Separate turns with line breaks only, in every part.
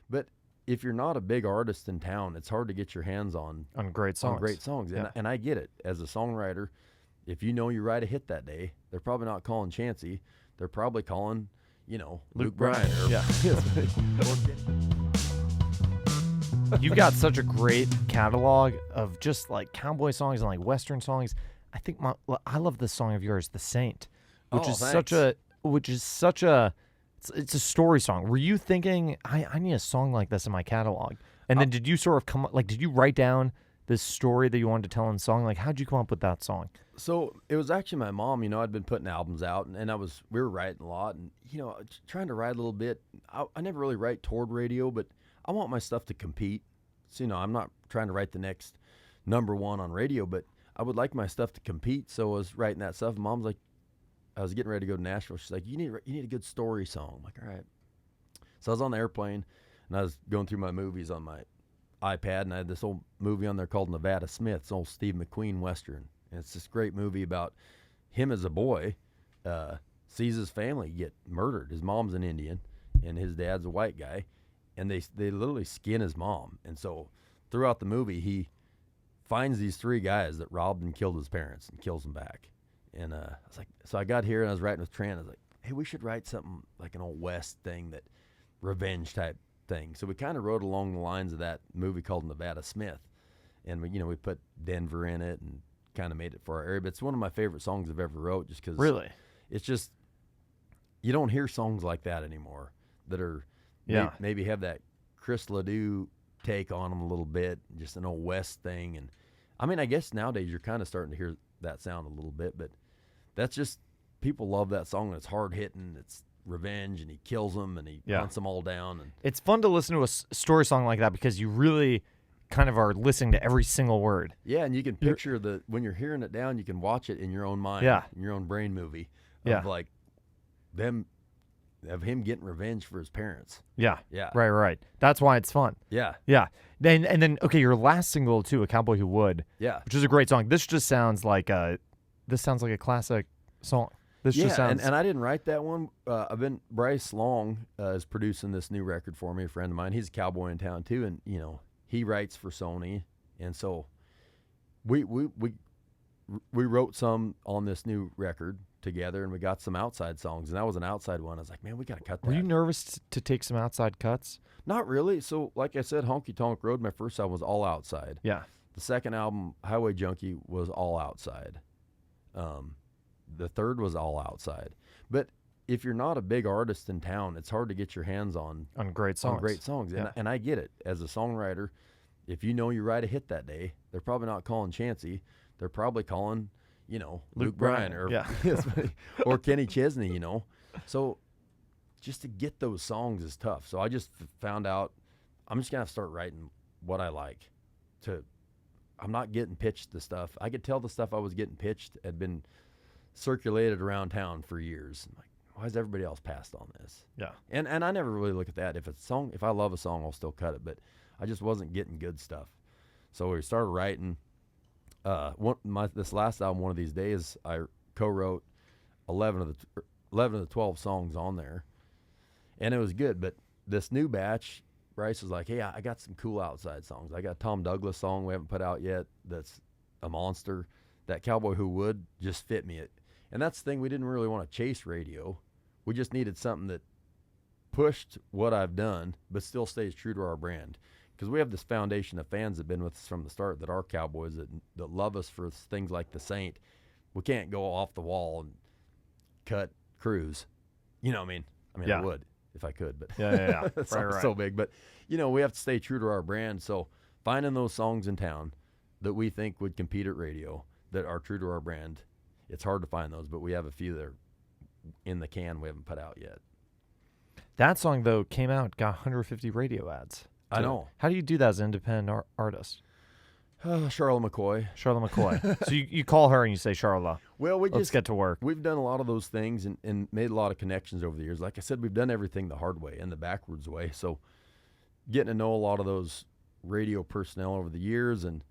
But if you're not a big artist in town, it's hard to get your hands on
great songs.
Yeah. And I get it. As a songwriter, if you know you write a hit that day, they're probably not calling Chancey. They're probably calling, Luke Bryan.
You've got such a great catalog of just like cowboy songs and like Western songs. I think I love this song of yours, "The Saint," which is such a it's a story song. Were you thinking I need a song like this in my catalog? And then did you sort of did you write down this story that you wanted to tell in song? Like, how'd you come up with that song?
So it was actually my mom. I'd been putting albums out, and we were writing a lot, and trying to write a little bit. I never really write toward radio, but I want my stuff to compete. So I'm not trying to write the next number one on radio, but I would like my stuff to compete. So I was writing that stuff. And Mom's like, I was getting ready to go to Nashville. She's like, you need a good story song. I'm like, all right. So I was on the airplane, and I was going through my movies on my iPad, and I had this old movie on there called Nevada Smith. It's an old Steve McQueen Western. And it's this great movie about him as a boy, sees his family get murdered. His mom's an Indian, and his dad's a white guy. And they literally skin his mom. And so throughout the movie, he finds these three guys that robbed and killed his parents and kills them back. And I was like, so I got here and I was writing with Trent. I was like, hey, we should write something like an old West thing, that revenge type thing. So we kind of wrote along the lines of that movie called Nevada Smith. And we put Denver in it and kind of made it for our area. But it's one of my favorite songs I've ever wrote, just because
really,
it's just, you don't hear songs like that anymore that are, maybe have that Chris Ledoux take on them a little bit, just an old West thing. And I mean, I guess nowadays you're kind of starting to hear that sound a little bit, but that's just, people love that song. And it's hard hitting. It's revenge, and he kills them and he hunts them all down. And
it's fun to listen to a story song like that because you really kind of are listening to every single word.
Yeah, and you can picture when you're hearing it down, you can watch it in your own mind, in your own brain movie of like of him getting revenge for his parents.
Yeah. Right. That's why it's fun.
Yeah.
Then okay, your last single too, "A Cowboy Who Would," which is a great song. This just sounds like a classic song. This just sounds.
And I didn't write that one. Bryce Long is producing this new record for me. A friend of mine. He's a cowboy in town too, and he writes for Sony, and so we wrote some on this new record together, and we got some outside songs, and that was an outside one. I was like, man, we got to cut that.
Were you nervous to take some outside cuts?
Not really. So like I said, Honky Tonk Road, my first album, was all outside.
Yeah.
The second album, Highway Junkie, was all outside. The third was all outside. But if you're not a big artist in town, it's hard to get your hands on
great songs.
Yeah. And I get it. As a songwriter, if you know you write a hit that day, they're probably not calling Chancey. They're probably calling Luke Bryan or Kenny Chesney, So just to get those songs is tough. So I just found out I'm just going to have to start writing what I like. I'm not getting pitched the stuff. I could tell the stuff I was getting pitched had been circulated around town for years. I'm like, why has everybody else passed on this?
Yeah.
And I never really look at that. If I love a song, I'll still cut it. But I just wasn't getting good stuff. So we started writing. This last album, One of These Days, I co-wrote 11 of the 12 songs on there, and it was good. But this new batch, Bryce was like, hey, I got some cool outside songs. I got a Tom Douglas song we haven't put out yet that's a monster. That Cowboy Who Would just fit me. And that's the thing, we didn't really want to chase radio. We just needed something that pushed what I've done but still stays true to our brand. Because we have this foundation of fans that have been with us from the start, that are cowboys, that love us for things like The Saint. We can't go off the wall and cut Cruise. You know what I mean? I would if I could, but
yeah.
It's
right.
So big. But, we have to stay true to our brand. So finding those songs in town that we think would compete at radio, that are true to our brand, it's hard to find those, but we have a few that are in the can we haven't put out yet.
That song, though, came out, got 150 radio ads.
I know.
How do you do that as an independent artist?
Charlotte McCoy.
So you call her and you say, Charlotte,
well,
let's get to work.
We've done a lot of those things and made a lot of connections over the years. Like I said, we've done everything the hard way and the backwards way. So getting to know a lot of those radio personnel over the years, and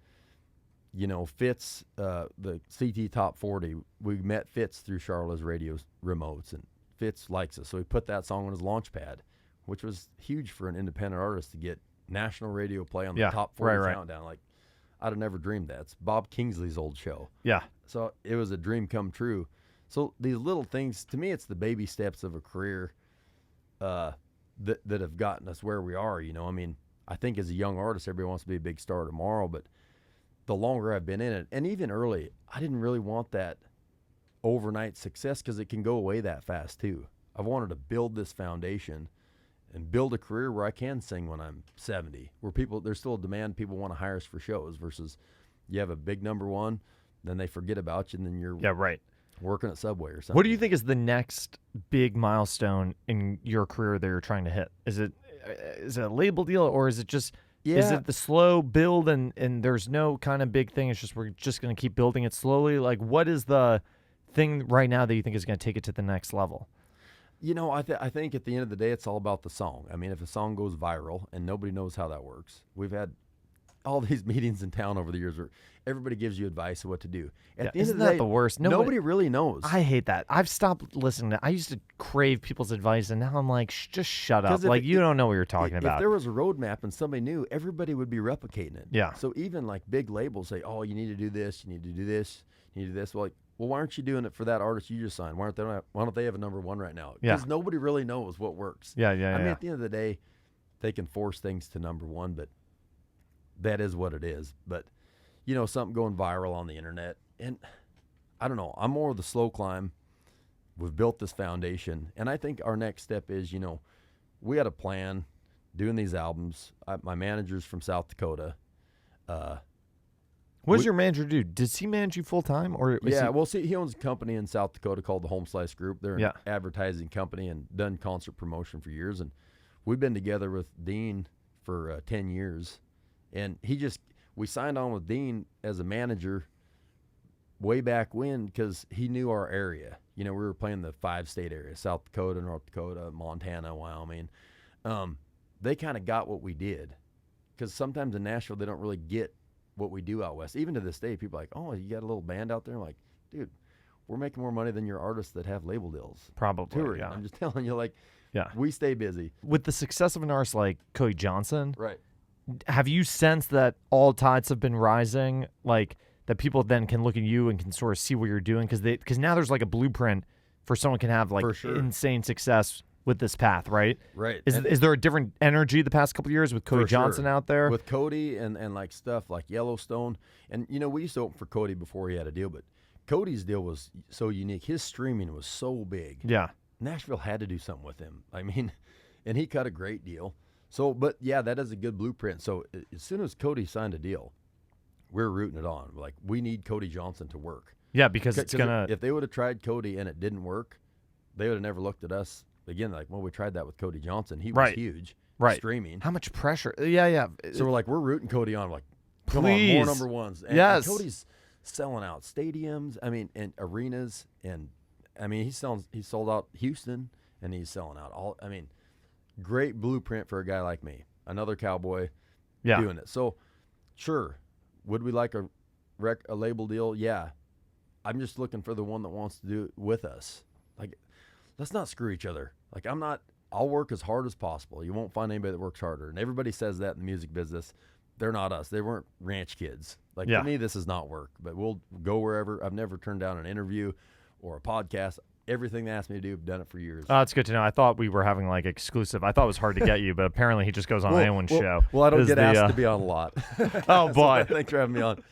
Fitz, the CT Top 40, we met Fitz through Charlotte's radio remotes, and Fitz likes us. So he put that song on his launch pad. which was huge for an independent artist to get national radio play on the
Yeah,
top 40
right.
countdown. Like, I'd have never dreamed that. It's Bob Kingsley's old show.
Yeah.
So it was a dream come true. So these little things, to me, it's the baby steps of a career that have gotten us where we are. I mean, I think as a young artist, everybody wants to be a big star tomorrow, but the longer I've been in it, and even early, I didn't really want that overnight success because it can go away that fast too. I've wanted to build this foundation and build a career where I can sing when I'm 70, where there's still a demand, people want to hire us for shows versus you have a big number one, then they forget about you, and then you're working at Subway or something.
What do you think is the next big milestone in your career that you're trying to hit? Is it a label deal, or is it just is it the slow build and there's no kind of big thing? It's just we're just going to keep building it slowly. Like, what is the thing right now that you think is going to take it to the next level?
I think at the end of the day, it's all about the song. I mean, if a song goes viral and nobody knows how that works, we've had all these meetings in town over the years where everybody gives you advice of what to do. At the end
Isn't
of the
that
day,
the worst?
Nobody really knows.
I hate that. I've stopped listening to I used to crave people's advice, and now I'm like, just shut up. Like, you don't know what you're talking about.
If there was a roadmap and somebody knew, everybody would be replicating it.
Yeah.
So even like big labels say, oh, you need to do this, you need to do this, you need to do this. Well, why aren't you doing it for that artist you just signed? Why don't they have a number one right now? Because nobody really knows what works.
Yeah.
I mean, at the end of the day, they can force things to number one, but that is what it is. But, something going viral on the internet, and I don't know, I'm more of the slow climb. We've built this foundation, and I think our next step is, we had a plan doing these albums. My manager's from South Dakota.
What does your manager do? Does he manage you full time, or
he owns a company in South Dakota called the Home Slice Group. They're an advertising company and done concert promotion for years, and we've been together with Dean for 10 years, and we signed on with Dean as a manager way back when because he knew our area. We were playing the 5-state area: South Dakota, North Dakota, Montana, Wyoming. They kind of got what we did, because sometimes in Nashville they don't really get what we do out west. Even to this day, people are like, oh, you got a little band out there? I'm like, dude, we're making more money than your artists that have label deals.
Probably,
touring. I'm just telling you, we stay busy.
With the success of an artist like Cody Johnson,
right?
Have you sensed that all tides have been rising, like that people then can look at you and can sort of see what you're doing? Because now there's like a blueprint for someone can have like insane success with this path, right?
Right.
Is there a different energy the past couple of years with Cody Johnson out there?
With Cody and like stuff like Yellowstone. And, we used to open for Cody before he had a deal, but Cody's deal was so unique. His streaming was so big.
Yeah.
Nashville had to do something with him. I mean, and he cut a great deal. So, but yeah, that is a good blueprint. So as soon as Cody signed a deal, we're rooting it on. Like, we need Cody Johnson to work.
Yeah, because it's going to...
If they would have tried Cody and it didn't work, they would have never looked at us. Again, like, we tried that with Cody Johnson. He was huge.
Right.
Streaming.
How much pressure? Yeah.
So we're rooting Cody on. Like, come
Please.
on, more number ones. And Cody's selling out stadiums, and arenas. And, he sold out Houston, and he's selling out great blueprint for a guy like me. Another cowboy doing it. So, sure, would we like a label deal? Yeah. I'm just looking for the one that wants to do it with us. Like, let's not screw each other. Like, I'll work as hard as possible. You won't find anybody that works harder. And everybody says that in the music business. They're not us. They weren't ranch kids. Like, for me, this is not work. But we'll go wherever. I've never turned down an interview or a podcast. Everything they asked me to do, I've done it for years.
Oh, it's good to know. I thought we were having, like, exclusive. I thought it was hard to get you, but apparently he just goes on anyone's show.
Well, I don't get asked to be on a lot.
Oh, boy.
Thanks for having me on.